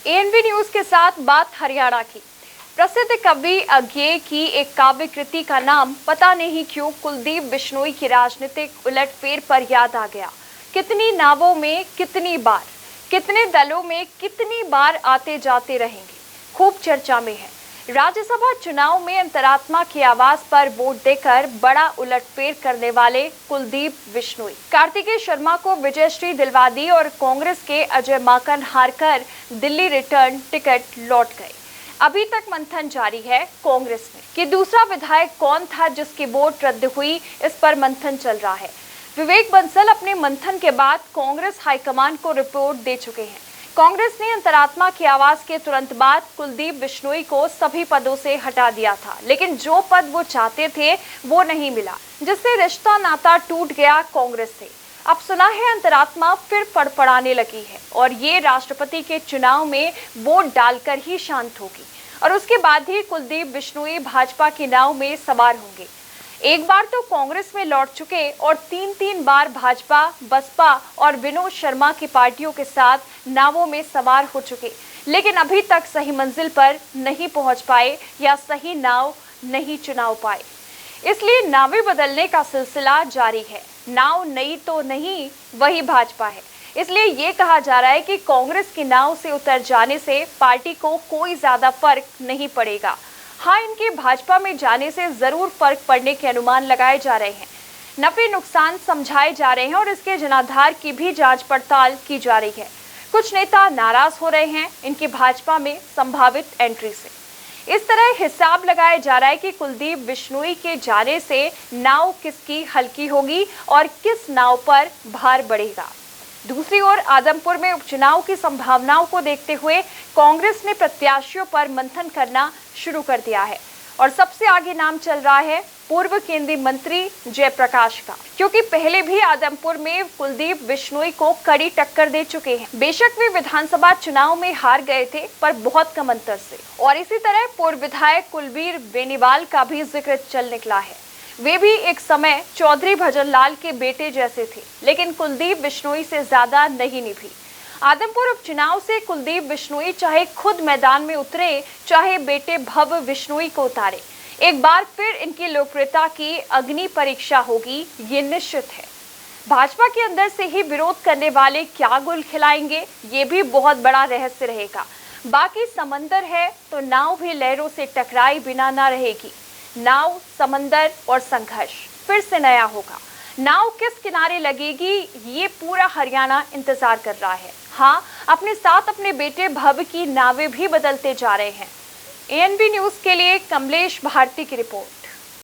ANB news के साथ बात हरियाणा की। प्रसिद्ध कवि अज्ञेय की एक काव्य कृति का नाम पता नहीं क्यों कुलदीप बिश्नोई की राजनीतिक उलटफेर पर याद आ गया। कितनी नावों में कितनी बार, कितने दलों में कितनी बार आते जाते रहेंगे, खूब चर्चा में है। राज्यसभा चुनाव में अंतरात्मा की आवाज पर वोट देकर बड़ा उलटफेर करने वाले कुलदीप बिश्नोई कार्तिकेय शर्मा को विजयश्री दिलवा दी और कांग्रेस के अजय माकन हारकर दिल्ली रिटर्न टिकट लौट गए। अभी तक मंथन जारी है कांग्रेस में कि दूसरा विधायक कौन था जिसकी वोट रद्द हुई। इस पर मंथन चल रहा है। विवेक बंसल अपने मंथन के बाद कांग्रेस हाईकमान को रिपोर्ट दे चुके हैं। कांग्रेस ने अंतरात्मा की आवाज के तुरंत बाद कुलदीप बिश्नोई को सभी पदों से हटा दिया था, लेकिन जो पद वो चाहते थे वो नहीं मिला, जिससे रिश्ता नाता टूट गया कांग्रेस से। अब सुना है अंतरात्मा फिर फड़फड़ाने लगी है और ये राष्ट्रपति के चुनाव में वोट डालकर ही शांत होगी और उसके बाद ही कुलदीप बिश्नोई भाजपा की नाव में सवार होंगे। एक बार तो कांग्रेस में लौट चुके और तीन बार भाजपा, बसपा और विनोद शर्मा की पार्टियों के साथ नावों में सवार हो चुके, लेकिन अभी तक सही मंजिल पर नहीं पहुंच पाए या सही नाव नहीं चुना पाए। इसलिए नावें बदलने का सिलसिला जारी है। नाव नई तो नहीं, वही भाजपा है। इसलिए ये कहा जा रहा है कि कांग्रेस की नाव से उतर जाने से पार्टी को कोई ज्यादा फर्क नहीं पड़ेगा। हाँ, इनके भाजपा में जाने से जरूर फर्क पड़ने के अनुमान लगाए जा रहे हैं। नफे नुकसान समझाए जा रहे हैं और इसके जनाधार की भी जांच पड़ताल की जा रही है। कुछ नेता नाराज हो रहे हैं इनकी भाजपा में संभावित एंट्री से। इस तरह हिसाब लगाया जा रहा है कि कुलदीप बिश्नोई के जाने से नाव किसकी हल्की होगी और किस नाव पर भार बढ़ेगा। दूसरी ओर आदमपुर में उपचुनाव की संभावनाओं को देखते हुए कांग्रेस ने प्रत्याशियों पर मंथन करना शुरू कर दिया है और सबसे आगे नाम चल रहा है पूर्व केंद्रीय मंत्री जयप्रकाश का, क्योंकि पहले भी आदमपुर में कुलदीप बिश्नोई को कड़ी टक्कर दे चुके हैं। बेशक वे विधानसभा चुनाव में हार गए थे, पर बहुत कम अंतर से। और इसी तरह पूर्व विधायक कुलबीर बेनीवाल का भी जिक्र चल निकला है। वे भी एक समय चौधरी भजनलाल के बेटे जैसे थे, लेकिन कुलदीप बिश्नोई से ज्यादा नहीं निभी। आदमपुर उपचुनाव से कुलदीप बिश्नोई चाहे खुद मैदान में उतरे, चाहे बेटे भव बिश्नोई को उतारे, एक बार फिर इनकी लोकप्रियता की अग्नि परीक्षा होगी, ये निश्चित है। भाजपा के अंदर से ही विरोध करने वाले क्या गुल खिलाएंगे, ये भी बहुत बड़ा रहस्य रहेगा। बाकी समंदर है तो नाव भी लहरों से टकराए बिना ना रहेगी। नाव, समंदर और संघर्ष फिर से नया होगा। नाव किस किनारे लगेगी, ये पूरा हरियाणा इंतजार कर रहा है। हाँ, अपने साथ अपने बेटे भव की नावें भी बदलते जा रहे हैं। एएनबी न्यूज के लिए कमलेश भारती की रिपोर्ट।